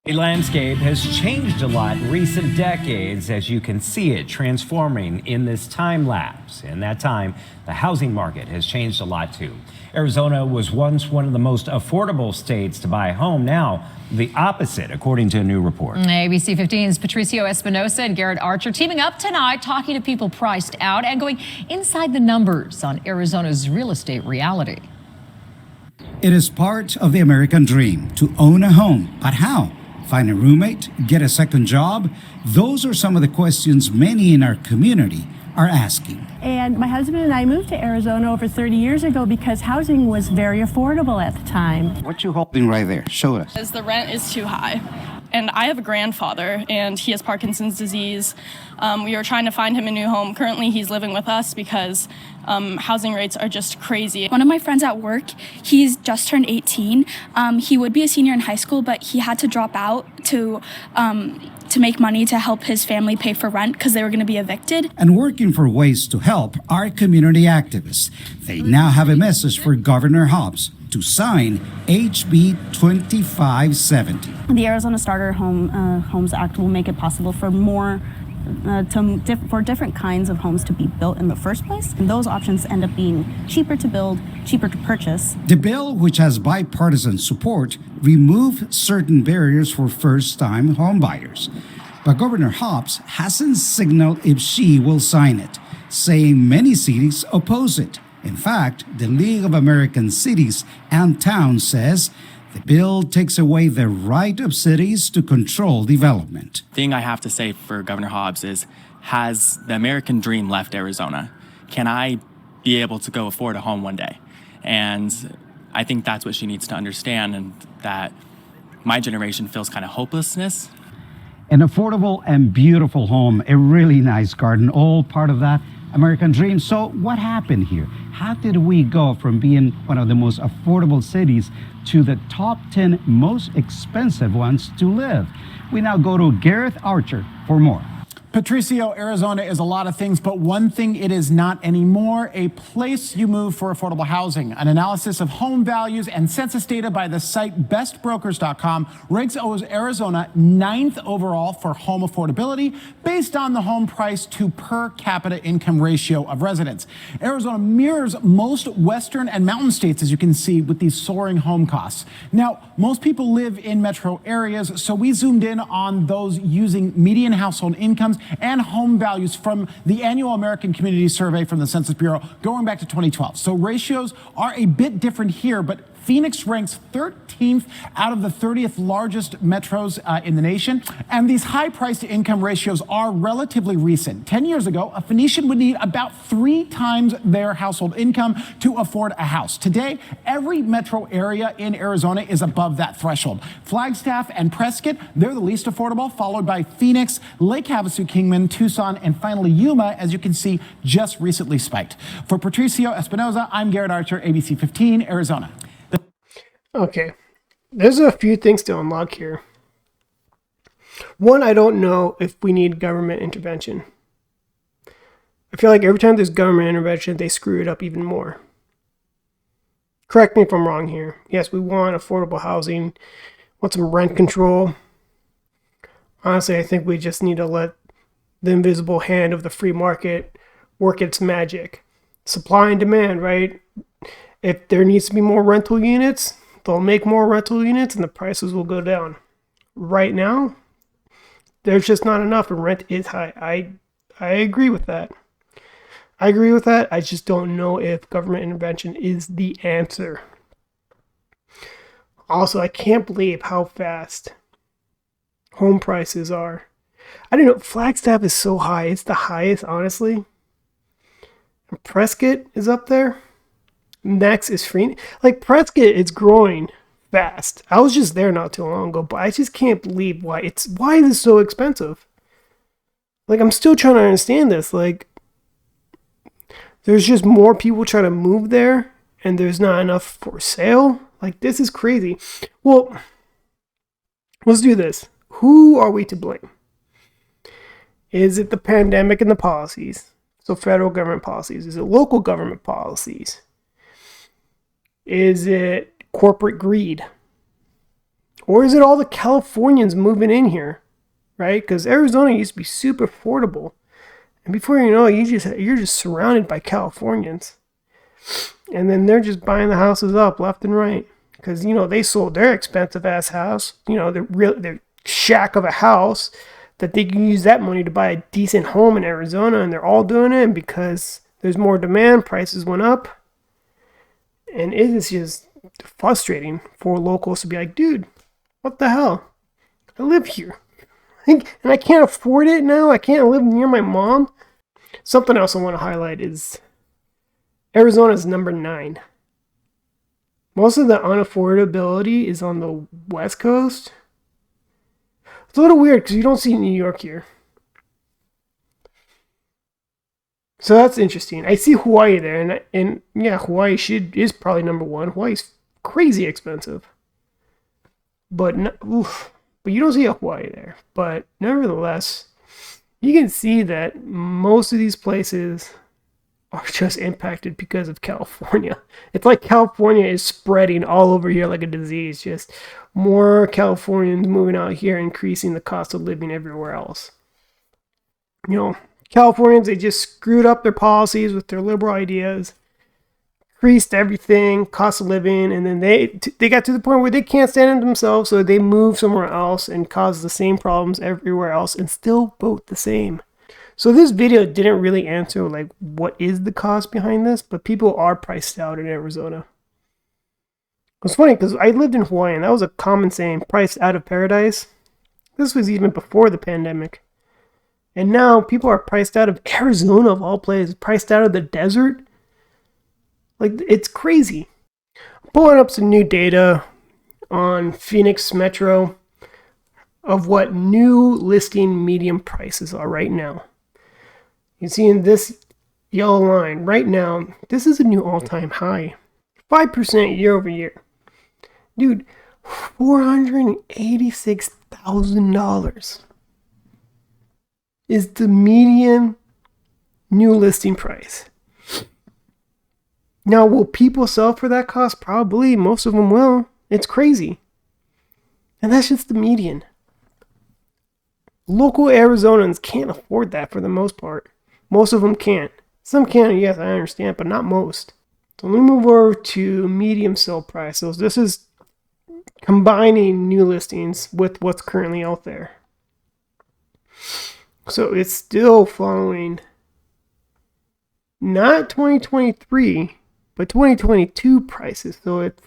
The landscape has changed a lot in recent decades, as you can see it transforming in this time lapse. In that time, the housing market has changed a lot too. Arizona was once one of the most affordable states to buy a home. Now, the opposite, according to a new report. ABC 15's Patricio Espinosa and Garrett Archer teaming up tonight, talking to people priced out and going inside the numbers on Arizona's real estate reality. It is part of the American dream to own a home, but how? Find a roommate, get a second job? Those are some of the questions many in our community are asking. And my husband and I moved to Arizona over 30 years ago because housing was very affordable at the time. What you holding right there? Show us. Because the rent is too high. And I have a grandfather, and he has Parkinson's disease. We are trying to find him a new home. Currently, he's living with us because housing rates are just crazy. One of my friends at work, he's just turned 18. He would be a senior in high school, but he had to drop out to make money to help his family pay for rent because they were going to be evicted. And working for ways to help our community activists. They now have a message for Governor Hobbs to sign HB 2570. The Arizona Starter Homes Act will make it possible for for different kinds of homes to be built in the first place. And those options end up being cheaper to build, cheaper to purchase. The bill, which has bipartisan support, removes certain barriers for first-time homebuyers. But Governor Hobbs hasn't signaled if she will sign it, saying many cities oppose it. In fact, the League of American Cities and Towns says the bill takes away the right of cities to control development. The thing I have to say for Governor Hobbs is, has the American dream left Arizona? Can I be able to go afford a home one day? And I think that's what she needs to understand, and that my generation feels kind of hopelessness. An affordable and beautiful home, a really nice garden, all part of that American dream. So what happened here? How did we go from being one of the most affordable cities to the top 10 most expensive ones to live? We now go to Garrett Archer for more. Patricio, Arizona is a lot of things, but one thing it is not anymore: a place you move for affordable housing. An analysis of home values and census data by the site bestbrokers.com ranks Arizona 9th overall for home affordability based on the home price to per capita income ratio of residents. Arizona mirrors most western and mountain states, as you can see, with these soaring home costs. Now, most people live in metro areas, so we zoomed in on those using median household incomes and home values from the annual American Community Survey from the Census Bureau going back to 2012. So ratios are a bit different here, but Phoenix ranks 13th out of the 30th largest metros in the nation. And these high price to income ratios are relatively recent. 10 years ago, a Phoenician would need about 3 times their household income to afford a house. Today, every metro area in Arizona is above that threshold. Flagstaff and Prescott, they're the least affordable, followed by Phoenix, Lake Havasu, Kingman, Tucson, and finally Yuma, as you can see, just recently spiked. For Patricio Espinosa, I'm Garrett Archer, ABC 15, Arizona. Okay, there's a few things to unlock here. One, I don't know if we need government intervention. I feel like every time there's government intervention, they screw it up even more. Correct me if I'm wrong here. Yes, we want affordable housing, want some rent control. Honestly, I think we just need to let the invisible hand of the free market work its magic. Supply and demand, right? If there needs to be more rental units, they'll make more rental units and the prices will go down. Right now, there's just not enough and rent is high. I agree with that. I just don't know if government intervention is the answer. Also, I can't believe how fast home prices are. I don't know, Flagstaff is so high. It's the highest, honestly. And Prescott is up there. Next is free. Like Prescott, it's growing fast. I was just there not too long ago, but I just can't believe why is it so expensive? Like, I'm still trying to understand this. Like, there's just more people trying to move there and there's not enough for sale. Like, this is crazy. Well, let's do this. Who are we to blame? Is it the pandemic and the policies? So federal government policies. Is it local government policies? Is it corporate greed? Or is it all the Californians moving in here, right? Because Arizona used to be super affordable. And before you know it, you're just surrounded by Californians. And then they're just buying the houses up left and right. Because, they sold their expensive ass house, their shack of a house, that they can use that money to buy a decent home in Arizona. And they're all doing it. And because there's more demand, prices went up. And it is just frustrating for locals to be like, dude, what the hell? I live here. And I can't afford it now. I can't live near my mom. Something else I want to highlight is Arizona's number 9. Most of the unaffordability is on the West Coast. It's a little weird because you don't see New York here. So that's interesting. I see Hawaii there, and yeah, Hawaii is probably number 1. Hawaii's crazy expensive. But you don't see a Hawaii there. But nevertheless, you can see that most of these places are just impacted because of California. It's like California is spreading all over here like a disease. Just more Californians moving out here, increasing the cost of living everywhere else. Californians, they just screwed up their policies with their liberal ideas, increased everything, cost of living, and then they got to the point where they can't stand it themselves, so they move somewhere else and cause the same problems everywhere else and still vote the same. So this video didn't really answer what is the cause behind this, but people are priced out in Arizona. It's funny because I lived in Hawaii and that was a common saying, priced out of paradise. This was even before the pandemic. And now people are priced out of Arizona, of all places, priced out of the desert. It's crazy. I'm pulling up some new data on Phoenix Metro of what new listing median prices are right now. You see in this yellow line right now, this is a new all-time high. 5% year over year. Dude, $486,000 is the median new listing price. Now, will people sell for that cost? Probably. Most of them will. It's crazy. And that's just the median. Local Arizonans can't afford that for the most part. Most of them can't. Some can, yes, I understand, but not most. So let me move over to medium sale price. So this is combining new listings with what's currently out there. So it's still following not 2023, but 2022 prices. So it's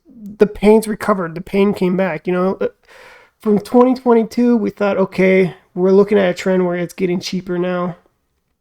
the pain's recovered. The pain came back, From 2022, we thought, okay, we're looking at a trend where it's getting cheaper now.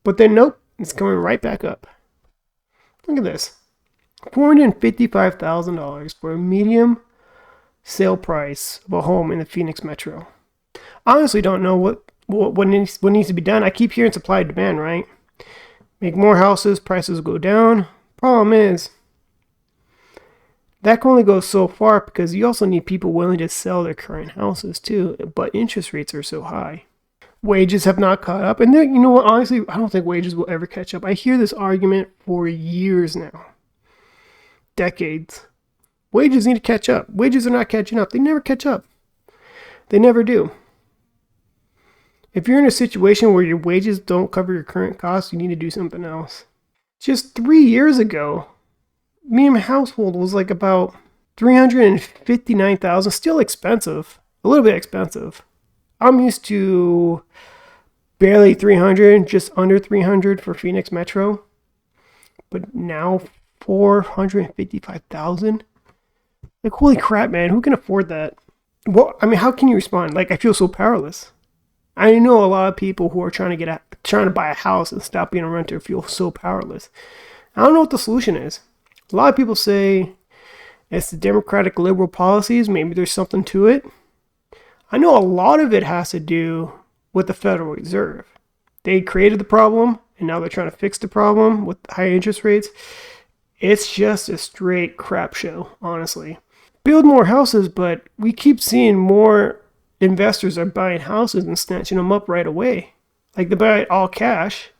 But then, nope, it's coming right back up. Look at this. $455,000 for a medium sale price of a home in the Phoenix Metro. I honestly don't know what needs to be done. I keep hearing supply and demand, right? Make more houses, prices go down. Problem is, that can only go so far because you also need people willing to sell their current houses too. But interest rates are so high. Wages have not caught up. And then, honestly, I don't think wages will ever catch up. I hear this argument for years now. Decades. Wages need to catch up. Wages are not catching up. They never catch up. They never do. If you're in a situation where your wages don't cover your current costs, you need to do something else. Just 3 years ago, median household was about $359,000. Still expensive. A little bit expensive. I'm used to barely 300, just under 300 for Phoenix Metro. But now $455,000. Holy crap, man! Who can afford that? Well, how can you respond? I feel so powerless. I know a lot of people who are trying to buy a house and stop being a renter feel so powerless. I don't know what the solution is. A lot of people say it's the Democratic liberal policies. Maybe there's something to it. I know a lot of it has to do with the Federal Reserve. They created the problem, and now they're trying to fix the problem with high interest rates. It's just a straight crap show, honestly. Build more houses, but we keep seeing more investors are buying houses and snatching them up right away. They buy it all cash.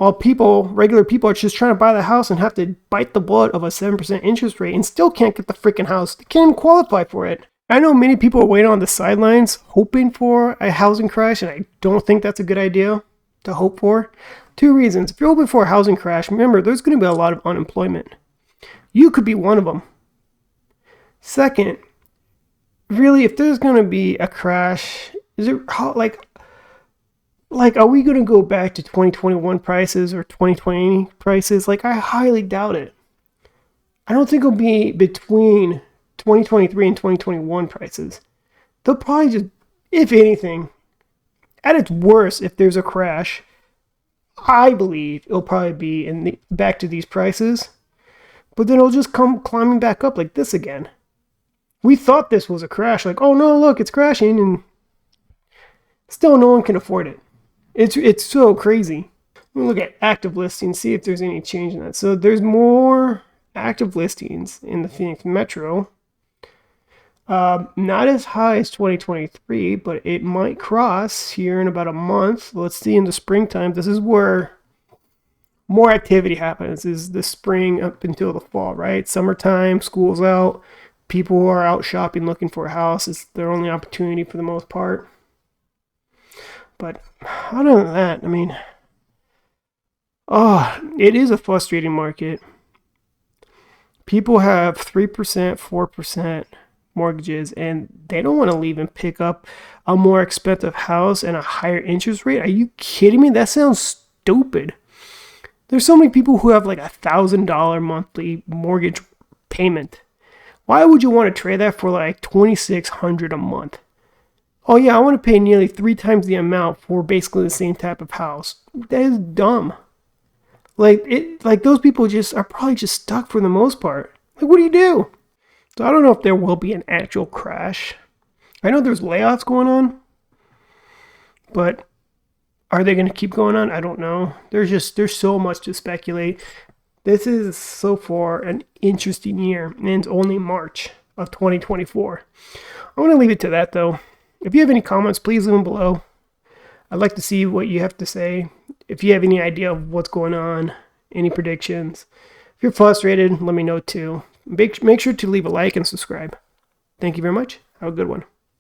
while regular people are just trying to buy the house and have to bite the bullet of a 7% interest rate and still can't get the freaking house. They can't even qualify for it. I know many people are waiting on the sidelines hoping for a housing crash, and I don't think that's a good idea to hope for. 2 reasons. If you're hoping for a housing crash, remember, there's going to be a lot of unemployment. You could be one of them. Second, really, if there's going to be a crash, is it like are we going to go back to 2021 prices or 2020 prices? Like, I highly doubt it. I don't think it'll be between 2023 and 2021 prices. They'll probably just, if anything, at its worst, if there's a crash, I believe it'll probably be back to these prices. But then it'll just come climbing back up like this again. We thought this was a crash. Like, oh no, look, it's crashing. And still no one can afford it. It's so crazy. Let me look at active listings, see if there's any change in that. So there's more active listings in the Phoenix Metro. Not as high as 2023, but it might cross here in about a month. Let's see, in the springtime, this is where more activity happens, is the spring up until the fall, right? Summertime, school's out, people are out shopping looking for a house. It's their only opportunity for the most part. But other than that, I mean, it is a frustrating market. People have 3%, 4% mortgages, and they don't want to leave and pick up a more expensive house and a higher interest rate. Are you kidding me? That sounds stupid. There's so many people who have like $1,000 monthly mortgage payment. Why would you want to trade that for like $2,600 a month? Oh yeah, I want to pay nearly 3 times the amount for basically the same type of house. That is dumb. Like those people just are probably just stuck for the most part. Like, what do you do? So I don't know if there will be an actual crash. I know there's layoffs going on, but are they going to keep going on? I don't know. There's so much to speculate. This is so far an interesting year, and it's only March of 2024. I want to leave it to that though. If you have any comments, please leave them below. I'd like to see what you have to say. If you have any idea of what's going on, any predictions. If you're frustrated, let me know too. Make sure to leave a like and subscribe. Thank you very much. Have a good one.